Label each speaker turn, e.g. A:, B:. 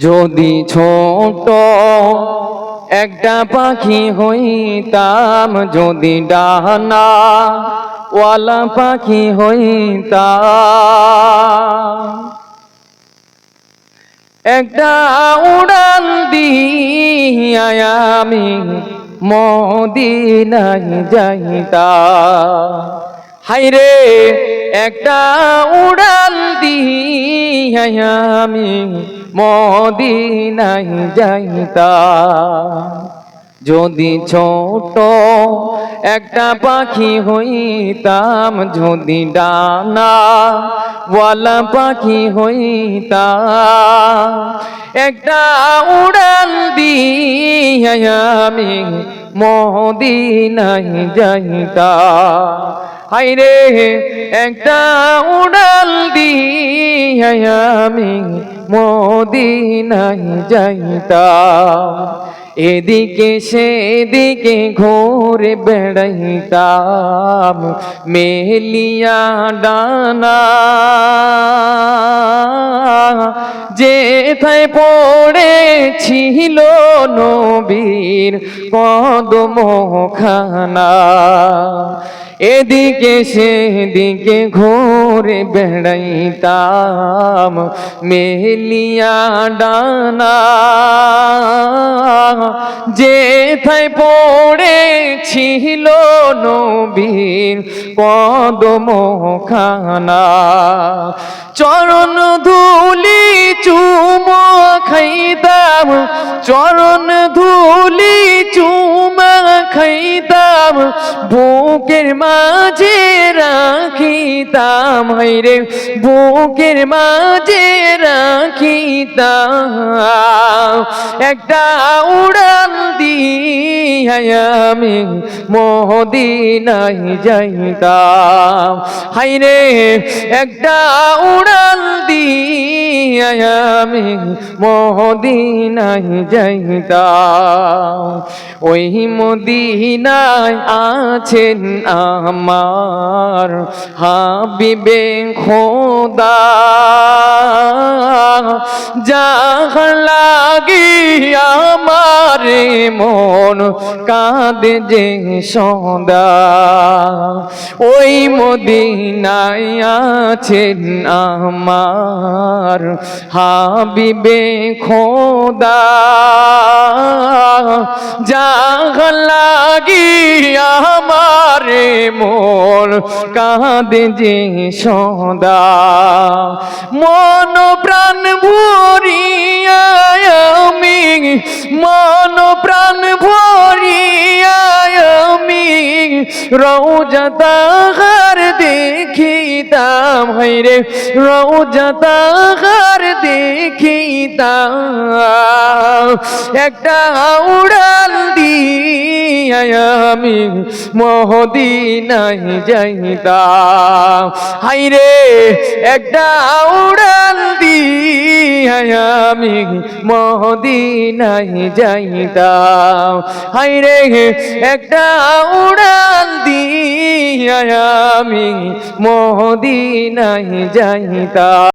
A: যদি ছোট একটা পাখি হইতাম, যদি ডানা ওয়ালা পাখি হইতাম, একটা উড়ান দিয়া আমি মদিনায় যাইতাম। হায়রে একটা উড়ান দিয়া আমি মদিনায় যাইতাম। যদি ছোট একটা পাখি হইতাম, যদি ডানা ওয়ালা পাখি হইতাম, একটা উড়ান দিয়া আমি মদিনায় যাইতাম। হায়রে একটা উড়াল দিয়া আমি মদিনায় যাইতাম। এদিকে সেদিকে ঘুরে বেড়াইতাম মেলিয়া ডানা, যেথায় পড়েছিল নবীর কদমখানা। এদিকে সেদিকে ঘুরে বেড়াইতাম মেলিয়া ডানা, যেথায় পড়েছিল নবীর কদমখানা। চরণ ধুলি চুমা খাইতাম, চরণ ধুলি চুমা খাইতাম, বুকের মাঝে রাখিতাম। হায়রে বুকের মাঝে রাখিতাম, একটা উড়াল দিয়া আমি মদিনায় যাইতাম। হায়রে একটা উড়াল দিয়া আমি মদিনায় যাইতাম। ওই মদিনায় আছেন আমার হাবিবে খোদা, যাহার লাগি আমার মন কাঁদে যে সদা। ওই মদিনায় আছেন আমার হাবিবে খোদা, যাহার লাগি আমার মন কাঁদে যে সদা। মন প্রাণ ভরিয়া আমি, মন প্রাণ ভরিয়া আমি রওজা তাহার দেখিতাম। হায়রে রওজা তাহার দেখিতাম, একটা উড়াল দিয়া আমি মদিনায় যাইতাম। হায়রে একটা উড়াল দিয়া আমি মদিনায় যাইতাম। হায়রে একটা উড়াল দিয়া আমি মদিনায় যাইতাম।